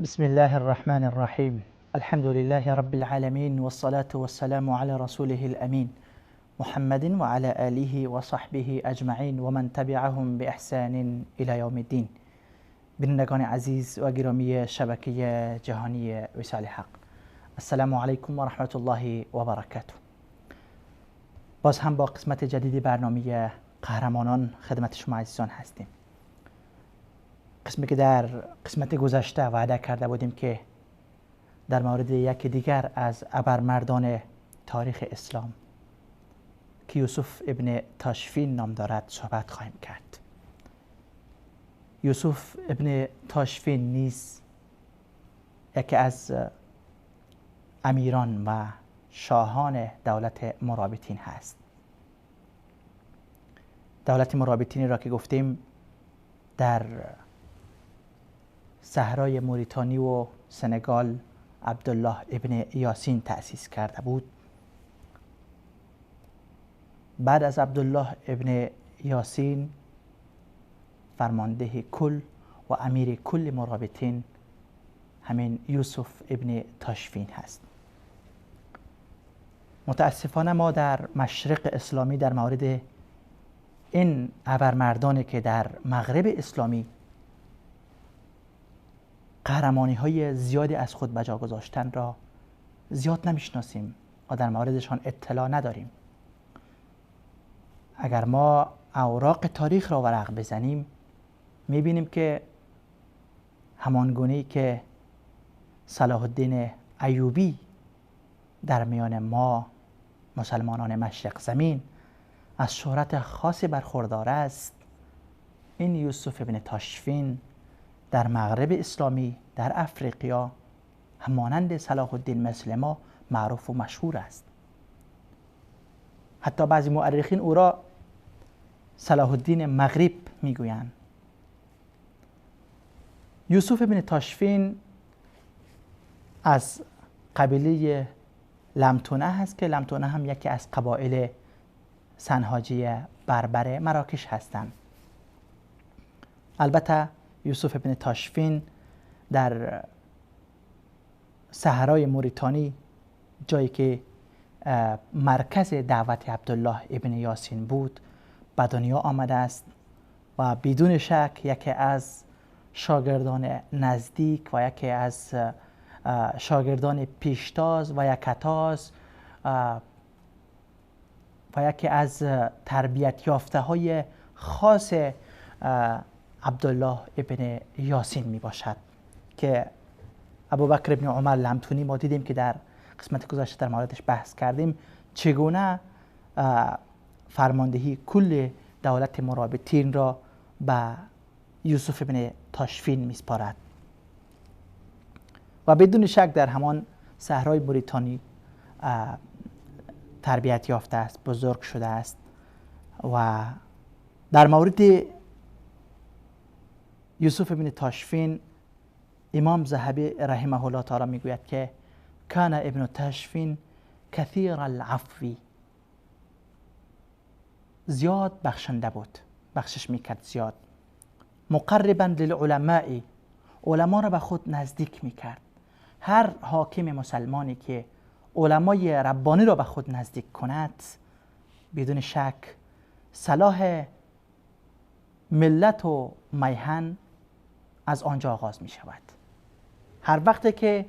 بسم الله الرحمن الرحيم. الحمد لله رب العالمين والصلاة والسلام على رسوله الأمين محمد وعلى آله وصحبه أجمعين ومن تبعهم بإحسان إلى يوم الدين. بینندگان عزیز و گرامی شبکه جهانی وصال حق، السلام علیکم و رحمت الله و برکاته. باز هم با قسمت جدید برنامه قهرمانان خدمت شما عزیزان هستیم. قسمی که در قسمت گذشته وعده کرده بودیم که در مورد یک دیگر از ابرمردان تاریخ اسلام که یوسف ابن تاشفین نام دارد صحبت خواهیم کرد. یوسف ابن تاشفین نیز یکی از امیران و شاهان دولت مرابطین هست. دولت مرابطینی را که گفتیم در صحرای موریتانی و سنگال عبدالله ابن یاسین تأسیس کرده بود. بعد از عبدالله ابن یاسین فرمانده کل و امیر کل مرابطین همین یوسف ابن تاشفین هست. متاسفانه ما در مشرق اسلامی در مورد این ابرمردانی که در مغرب اسلامی قهرمانی های زیادی از خود به جا گذاشتن را زیاد نمیشناسیم و در موردشان اطلاع نداریم. اگر ما اوراق تاریخ را ورق بزنیم میبینیم که همانگونی که صلاح الدین ایوبی در میان ما مسلمانان مشرق زمین از شهرت خاصی برخوردار است، این یوسف ابن تاشفین در مغرب اسلامی در افریقیا همانند صلاح الدین مثل ما معروف و مشهور است. حتی بعضی مورخین او را صلاح الدین مغرب میگویند. یوسف ابن تاشفین از قبیله لمتونه هست که لمتونه هم یکی از قبایل سنهاجی بربر مراکش هستند. البته یوسف ابن تاشفین در صحرای موریتانی، جایی که مرکز دعوت عبدالله ابن یاسین بود، به دنیا آمده است و بدون شک یکی از شاگردان نزدیک و یکی از شاگردان پیشتاز و یکتاز و یکی از تربیت یافته های خاص عبدالله ابن یاسین می باشد که ابوبکر ابن عمر لمتونی ما دیدیم که در قسمت گذشته در موردش بحث کردیم چگونه فرماندهی کل دولت مرابطین را به یوسف ابن تاشفین میسپارد و بدون شک در همان صحرای موریتانی تربیت یافته است، بزرگ شده است. و در مورد یوسف ابن تاشفین امام ذهبی رحمه الله تعالی میگوید که کان ابن تاشفین کثیر العفو، زیاد بخشنده بود، بخشش میکرد زیاد. مقربا للعلماء، علما را به خود نزدیک میکرد. هر حاکم مسلمانی که علمای ربانی را به خود نزدیک کند بدون شک صلاح ملت و میهن از آنجا آغاز می شود. هر وقت که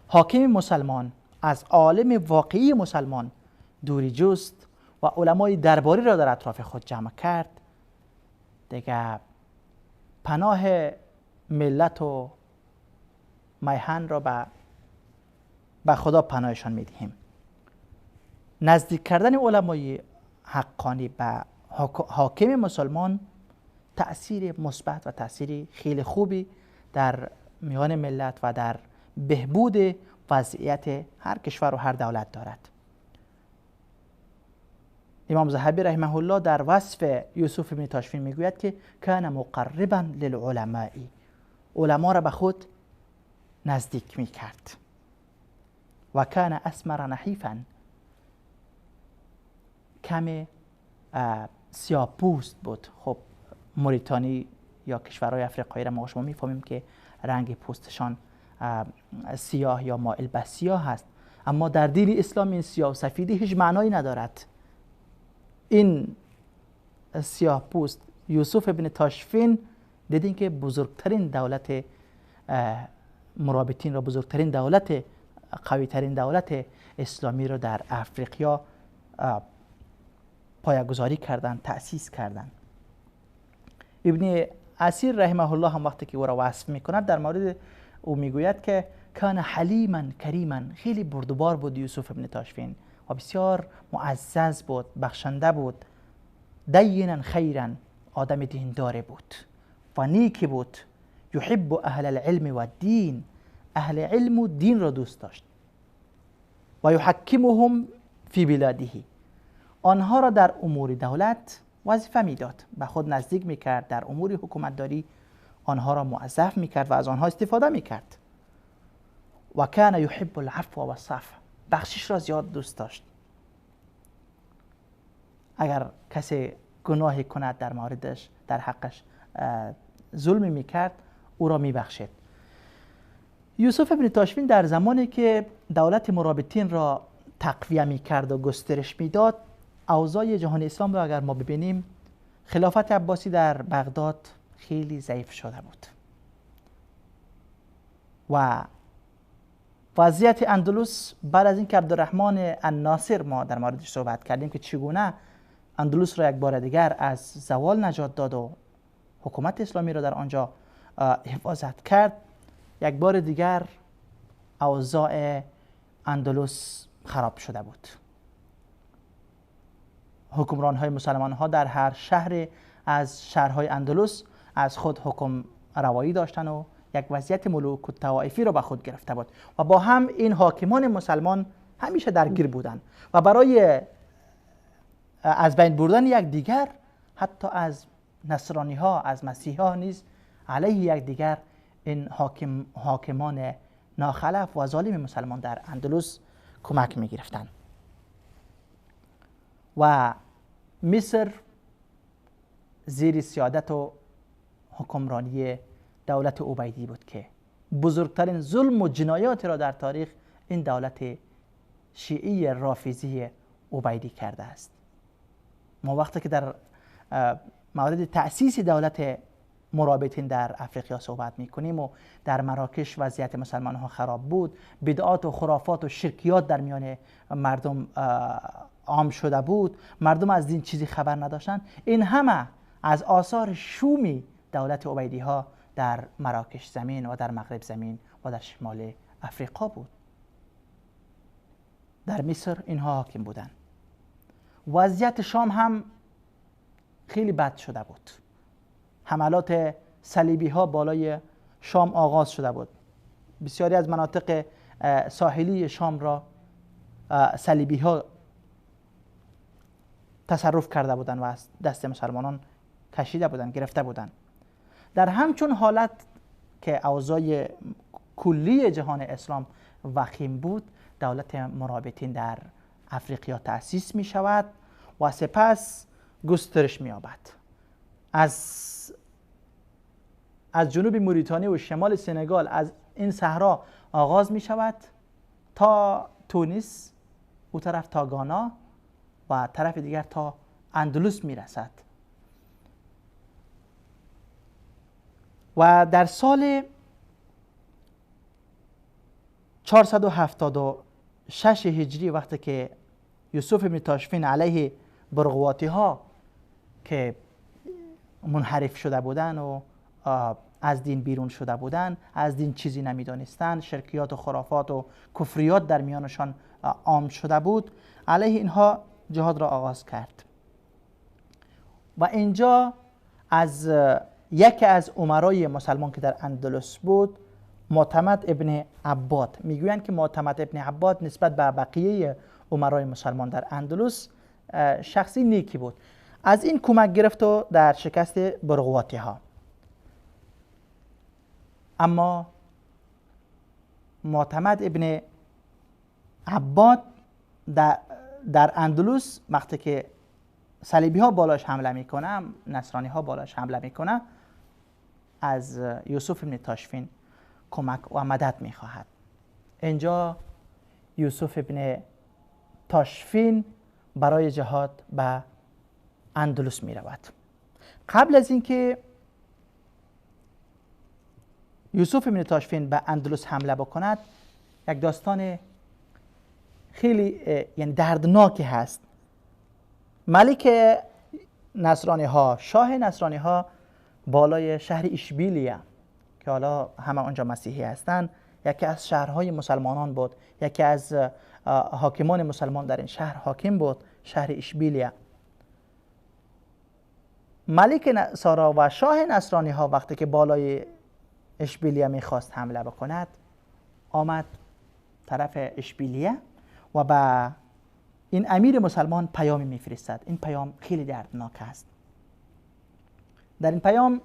حاکم مسلمان از عالم واقعی مسلمان دوری جست و علمای درباری را در اطراف خود جمع کرد، دیگه پناه ملت و میهن را به خدا پناهشان می دهیم. نزدیک کردن علمای حقانی به حاکم مسلمان تأثیر مثبت و تأثیر خیلی خوبی در میان ملت و در بهبود وضعیت هر کشور و هر دولت دارد. امام ذهبی رحمه الله در وصف یوسف ابن تاشفین میگوید که کان مقربا للعلماء، علما را به خود نزدیک میکرد. و کان اسمر نحیفا، کم سیاه پوست بود. خب موریتانی یا کشورهای افریقایی را ما شما میفهمیم که رنگ پوستشان سیاه یا مائل به سیاه هست، اما در دین اسلام این سیاه و سفیدی هیچ معنایی ندارد. این سیاه پوست یوسف ابن تاشفین دیدین که بزرگترین دولت مرابطین را، بزرگترین دولت، قویترین دولت اسلامی را در افریقا پایه‌گذاری کردند، تأسیس کردند. ابن اسیر رحمه الله هم وقتی که او را وصف میکند در مورد او میگوید که کان حلیما کریما، خیلی بردبار بود یوسف ابن تاشفین و بسیار معزز بود، بخشنده بود. دینا خیرا، آدم دیندار بود و نیکی بود. یحب اهل العلم و دین، اهل علم و دین را دوست داشت. و یحکمهم فی بلاده، آنها را در امور دولت وظیفه میداد، به خود نزدیک میکرد، در امور حکومتداری آنها را موظف میکرد و از آنها استفاده میکرد. و کان یحب العفو و الصفح، بخشش را زیاد دوست داشت. اگر کسی گناهی کند در موردش، در حقش ظلمی میکرد، او را میبخشید. یوسف ابن تاشفین در زمانی که دولت مرابطین را تقویه میکرد و گسترش میداد، اوضاع جهان اسلام را اگر ما ببینیم، خلافت عباسی در بغداد خیلی ضعیف شده بود و وضعیت اندلس بعد از اینکه عبدالرحمن الناصر، ما در موردش صحبت کردیم که چگونه اندلس را یک بار دیگر از زوال نجات داد و حکومت اسلامی را در آنجا حفاظت کرد، یک بار دیگر اوضاع اندلس خراب شده بود. حکمران های مسلمان ها در هر شهر از شهرهای اندلس از خود حکم روایی داشتن و یک وضعیت ملوک و طوائفی را به خود گرفته بود و با هم این حاکمان مسلمان همیشه درگیر بودند و برای از بین بردن یک دیگر، حتی از نصرانی ها، از مسیحی ها نیز علیه یک دیگر، این حاکمان ناخلف و ظالم مسلمان در اندلس کمک می گرفتند. و مصر زیر سیادت و حکمرانی دولت عبیدی بود که بزرگترین ظلم و جنایات را در تاریخ این دولت شیعی رافضی عبیدی کرده است. ما وقتی که در مورد تأسیس دولت مرابطین در افریقا صحبت میکنیم و در مراکش وضعیت مسلمان ها خراب بود، بدعات و خرافات و شرکیات در میان مردم عام شده بود، مردم از دین چیزی خبر نداشتن، این همه از آثار شومی دولت عبیدی ها در مراکش زمین و در مغرب زمین و در شمال افریقا بود. در مصر اینها حاکم بودند. وضعیت شام هم خیلی بد شده بود. حملات صلیبی ها بالای شام آغاز شده بود. بسیاری از مناطق ساحلی شام را صلیبی ها تصرف کرده بودند و از دست مسلمانان کشیده بودند، گرفته بودند. در همچون حالت که اوضاع کلی جهان اسلام وخیم بود، دولت مرابطین در افریقا تأسیس می شود و سپس گسترش می یابد. از جنوب موریتانی و شمال سنگال، از این صحرا آغاز می شود تا تونس، او طرف تا گانا و طرف دیگر تا اندلس می رسد. و در سال 476 هجری، وقتی که یوسف ابن تاشفین علیه برغواتی ها که منحرف شده بودن و از دین بیرون شده بودن، از دین چیزی نمیدانستند، شرکیات و خرافات و کفریات در میانشان عام شده بود، علیه اینها جهاد را آغاز کرد. و اینجا از یکی از امرای مسلمان که در اندلس بود، معتمد ابن عباد، میگویند که معتمد ابن عباد نسبت به بقیه امرای مسلمان در اندلس شخصی نیکی بود. از این کمک گرفت و در شکست برغواتی ها. اما معتمد ابن عباد در اندلس وقتی که صلیبی ها بالاش حمله میکنه، نصرانی ها بالاش حمله میکنه، از یوسف ابن تاشفین کمک و مدد میخواهد. اینجا یوسف ابن تاشفین برای جهاد به اندلس می رود. قبل از اینکه یوسف ابن تاشفین به اندلس حمله بکند، یک داستان خیلی یعنی دردناکی هست. ملک نصرانی ها، شاه نصرانی ها بالای شهر اشبیلیه که حالا همه آنجا مسیحی هستند، یکی از شهرهای مسلمانان بود، یکی از حاکمان مسلمان در این شهر حاکم بود، شهر اشبیلیه. ملک نصارا و شاه نصرانی ها وقتی که بالای اشبیلیه میخواست حمله بکند، آمد طرف اشبیلیه و به این امیر مسلمان پیامی میفرستد. این پیام خیلی دردناک است. در این پیام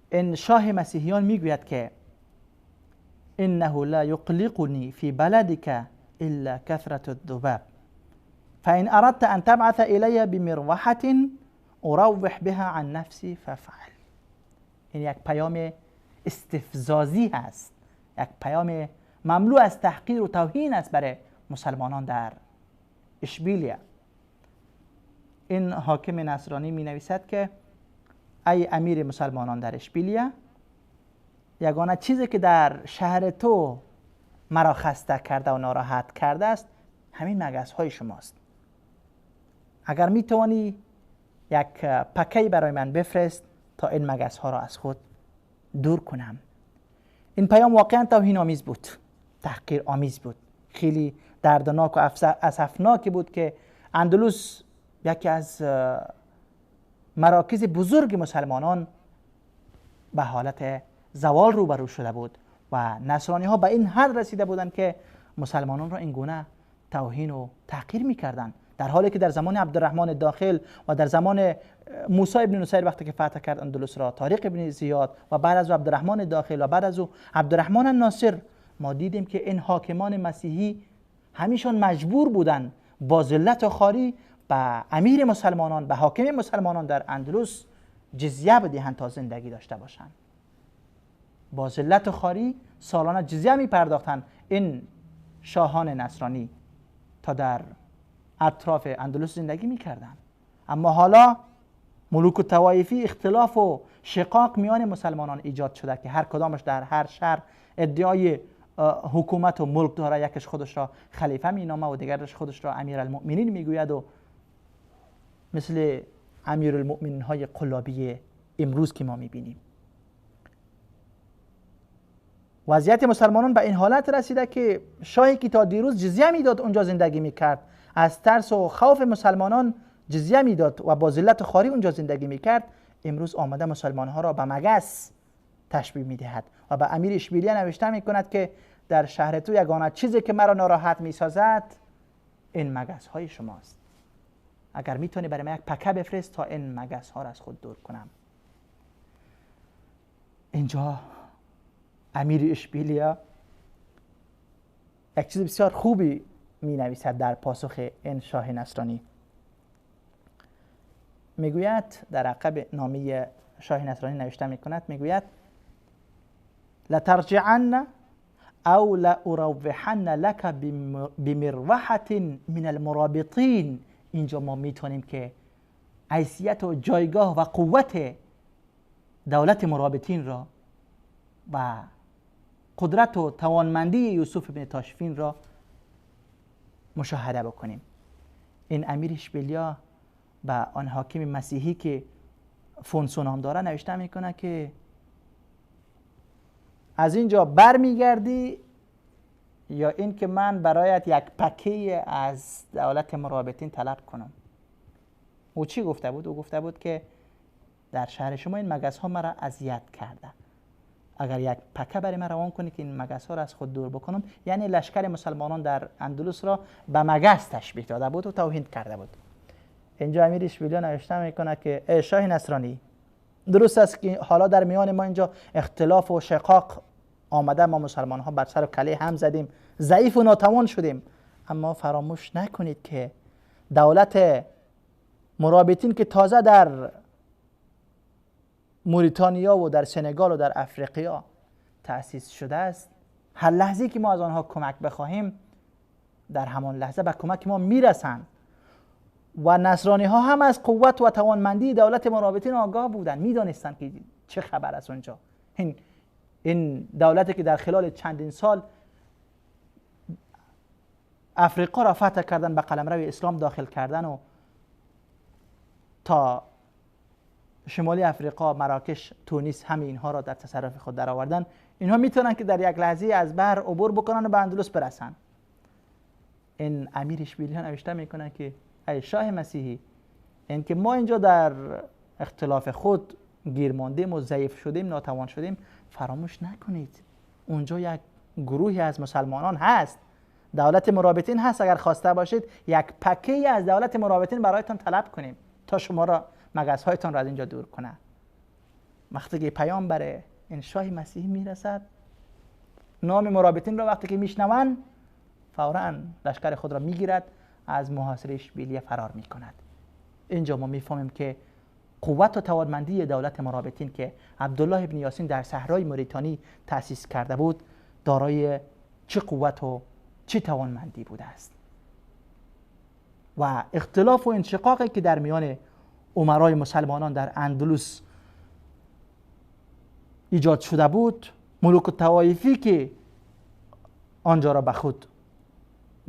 این شاه مسیحیان میگوید که انه لا یقلقنی فی بلدک الا کثرة الذباب فإن أردت أن تبعث إلي بمروحة أروح بها عن نفسي فافعل. این یک پیام استفزازی است، یک پیام مملو از تحقیر و توهین است برای مسلمانان در اشبیلیه. این حاکم نصرانی می نویسد که ای امیر مسلمانان در اشبیلیه، یگانه چیزی که در شهر تو مرا خسته کرده و ناراحت کرده است همین مگس های شماست. اگر می توانی یک پکی برای من بفرست تا این مگس ها را از خود دور کنم. این پیام واقعا توهین آمیز بود، تحقیر آمیز بود، خیلی دردناک و اسفناک بود که اندلس یکی از مراکز بزرگ مسلمانان به حالت زوال روبرو شده بود و نصرانی ها به این حد رسیده بودند که مسلمانان را این گونه توهین و تحقیر میکردند، در حالی که در زمان عبدالرحمن داخل و در زمان موسی ابن نصیر وقتی که فتح کرد اندلس را، طارق ابن زیاد و بعد از عبدالرحمن داخل و بعد از او عبدالرحمن الناصر، ما دیدیم که این حاکمان مسیحی همیشون مجبور بودند با ذلت و خواری به امیر مسلمانان، به حاکم مسلمانان در اندلس جزیه بدهند تا زندگی داشته باشند. با ذلت و خواری سالانه جزیه می پرداختند این شاهان نصرانی تا در اطراف اندلس زندگی می کردند. اما حالا ملوک و طوایفی، اختلاف و شقاق میان مسلمانان ایجاد شده که هر کدامش در هر شهر ادعای حکومت و ملک داره. یکش خودش را خلیفه می نامه و دیگرش خودش را امیرالمؤمنین میگوید و مثل امیرالمؤمنین های قلابی امروز که ما میبینیم. وضعیت مسلمانان به این حالت رسیده که شاهی که تا دیروز جزیه میداد اونجا زندگی میکرد، از ترس و خوف مسلمانان جزیه میداد و با ذلت و خواری اونجا زندگی میکرد، امروز آمده مسلمان ها را به مگس تشبیه میدهد و به امیر اشبیلیه نوشته میکند که در شهر تو یگانه چیزی که مرا ناراحت میسازد این مگس های شماست. اگر میتونی برای من یک پکه بفرست تا این مگس ها را از خود دور کنم. اینجا امیر اشبیلیه یک چیز بسیار خوبی می نویسد در پاسخ این شاه نصرانی. میگوید در عقب نامه شاه نصرانی نوشته میکند، میگوید لترجعن او لاروحن لك بمروحة من المرابطین. اینجا ما میتونیم که حیثیت و جایگاه و قوت دولت مرابطین را و قدرت و توانمندی یوسف ابن تاشفین را مشاهده بکنیم. این امیر اشبیلیه به آن حاکم مسیحی که فونسونام داره نوشته میکنه که از اینجا برمیگردی یا این که من برایت یک پکه از دولت مرابطین طلب کنم. او چی گفته بود؟ او گفته بود که در شهر شما این مگس ها مرا اذیت کرده، اگر یک پکه برای من روان کنی که این مگس ها را از خود دور بکنم. یعنی لشکر مسلمانان در اندلس را به مگس تشبیه داده بود و توهین کرده بود. اینجا امیر اشبیلیه نوشته میکنه که ای شاه نصرانی، درست است که حالا در میان ما اینجا اختلاف و شقاق آمده، ما مسلمان ها بر سر و کله هم زدیم، ضعیف و ناتوان شدیم، اما فراموش نکنید که دولت مرابطین که تازه در موریتانیا و در سنگال و در افریقیا تأسیس شده است، هر لحظه که ما از آنها کمک بخواهیم در همان لحظه به کمک ما میرسند. و نصرانی ها هم از قوت و توانمندی دولت مرابطین آگاه بودند، میدانستند که چه خبر است اونجا. این دولتی که در خلال چندین سال افریقا را فتح کردن، به قلمرو اسلام داخل کردن و تا شمالی افریقا، مراکش، تونس، همه اینها را در تصرف خود درآوردن. اینها میتونن که در یک لحظه از بحر عبور بکنن و به اندلس برسن. این امیر اشبیلی ها نوشته میکنن که ای شاه مسیحی، این که ما اینجا در اختلاف خود گیر ماندیم و ضعیف شدیم، ناتوان شدیم، فراموش نکنید اونجا یک گروهی از مسلمانان هست، دولت مرابطین هست. اگر خواسته باشید یک پکه از دولت مرابطین برایتان طلب کنیم تا شما را مگس هایتان را از اینجا دور کنه. وقتی که پیام بره این شاه مسیحی میرسد، نام مرابطین را وقتی که میشنوند فوراً لشکر خود را میگیرد، از محاصره اشبیلیه فرار میکند. اینجا ما میفهمیم که قوت و توانمندی دولت مرابطین که عبدالله ابن یاسین در صحرای موریتانی تأسیس کرده بود دارای چه قوت و چه توانمندی بوده است. و اختلاف و انشقاقی که در میان امرای مسلمانان در اندلس ایجاد شده بود، ملوک الطوایفی که آنجا را به خود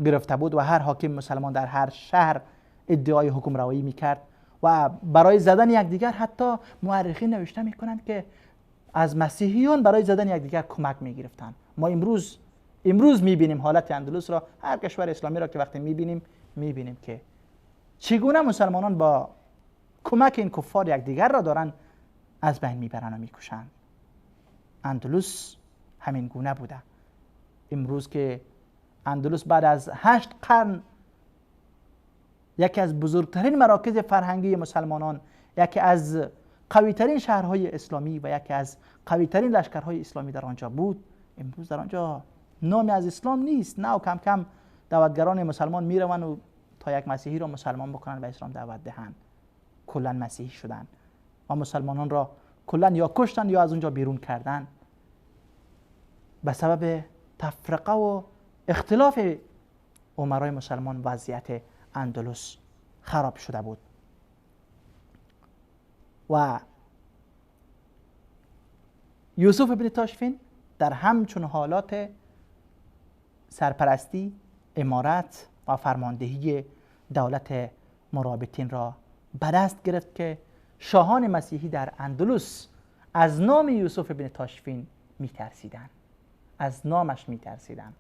گرفته بود و هر حاکم مسلمان در هر شهر ادعای حکم روایی میکرد و برای زدن یکدیگر حتی مورخین نوشته میکنند که از مسیحیان برای زدن یکدیگر کمک میگرفتند. ما امروز میبینیم حالت اندلس را، هر کشور اسلامی را که وقتی میبینیم که چگونه مسلمانان با کمک این کفار یکدیگر را دارن از بین میبرن و میکشن. اندلس همین گونه بوده. امروز که اندلس بعد از 8 قرن یکی از بزرگترین مراکز فرهنگی مسلمانان، یکی از قویترین شهرهای اسلامی و یکی از قویترین لشکرهای اسلامی در آنجا بود، امروز در آنجا نامی از اسلام نیست. نه و کم کم دعوتگران مسلمان میروند و تا یک مسیحی را مسلمان بکنن و اسلام دعوت دهند. کلا مسیحی شدن و مسلمانان را کلا یا کشتن یا از اونجا بیرون کردن. به سبب تفرقه و اختلاف امرای مسلمان وضعیت اندلس خراب شده بود. و یوسف ابن تاشفین در همچون حالات سرپرستی، امارت و فرماندهی دولت مرابطین را به دست گرفت که شاهان مسیحی در اندلس از نام یوسف ابن تاشفین میترسیدند، از نامش میترسیدند.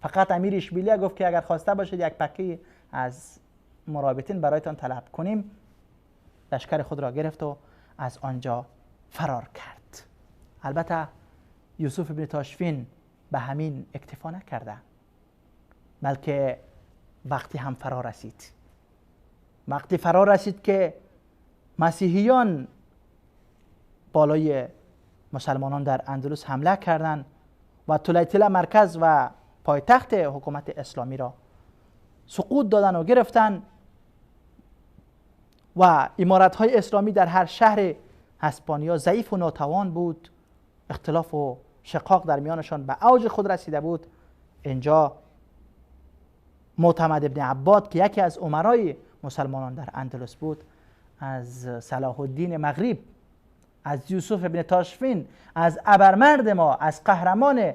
فقط امیر اشبیلیه گفت که اگر خواسته باشید یک پکه از مرابطین برایتان طلب کنیم، لشکر خود را گرفت و از آنجا فرار کرد. البته یوسف ابن تاشفین به همین اکتفا نکرده، بلکه وقتی فرار رسید که مسیحیان بالای مسلمانان در اندلس حمله کردند و طلیطله مرکز و پایتخت حکومت اسلامی را سقوط دادن و گرفتن و امارت‌های اسلامی در هر شهر اسپانیا ضعیف و ناتوان بود، اختلاف و شقاق در میانشان به اوج خود رسیده بود. اینجا معتمد ابن عباد که یکی از امرای مسلمانان در اندلس بود، از صلاح الدین مغرب، از یوسف ابن تاشفین، از ابرمرد ما، از قهرمانان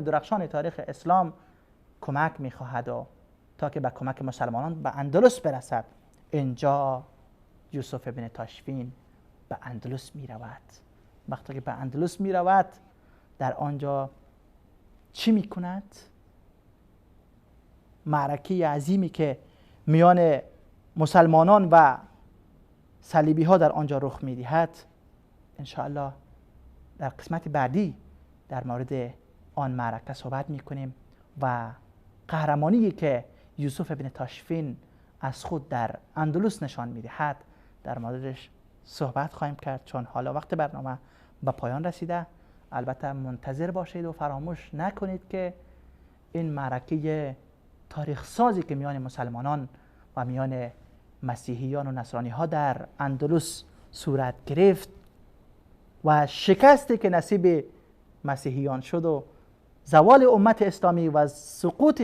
درخشان تاریخ اسلام کمک می‌خواهد و تا که به کمک مسلمانان به اندلس برسد. اینجا یوسف ابن تاشفین به اندلس می‌رود. وقتی که به اندلس می‌رود، در آنجا چی می‌کند؟ معرکه عظیمی که میان مسلمانان و صلیبی ها در آنجا رخ می‌دهد، ان شاء الله در قسمت بعدی در مورد آن معرکه صحبت می‌کنیم و قهرمانی که یوسف ابن تاشفین از خود در اندلس نشان می‌دهد در موردش صحبت خواهیم کرد، چون حالا وقت برنامه به پایان رسیده. البته منتظر باشید و فراموش نکنید که این معرکه تاریخ سازی که میان مسلمانان و میان مسیحیان و نصرانی ها در اندلس صورت گرفت و شکستی که نصیب مسیحیان شد و زوال امت اسلامی و سقوط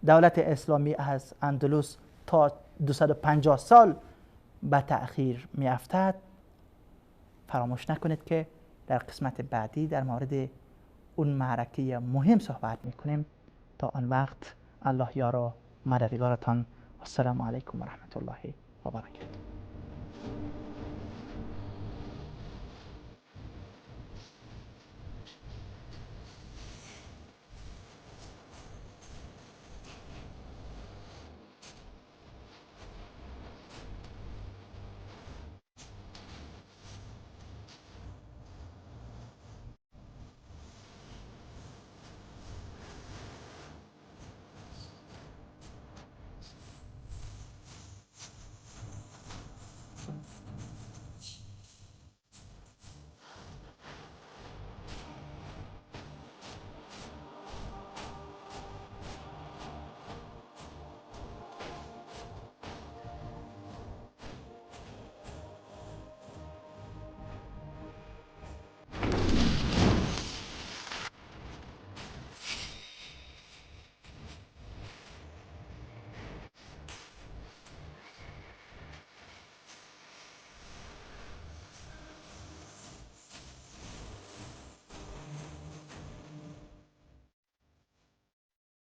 دولت اسلامی از اندلس تا 250 سال به تأخیر می افتد، فراموش نکنید که در قسمت بعدی در مورد اون معرکه مهم صحبت می کنیم. تا آن وقت الله یار و مددگارتان. السلام علیکم و رحمت الله و برکاته.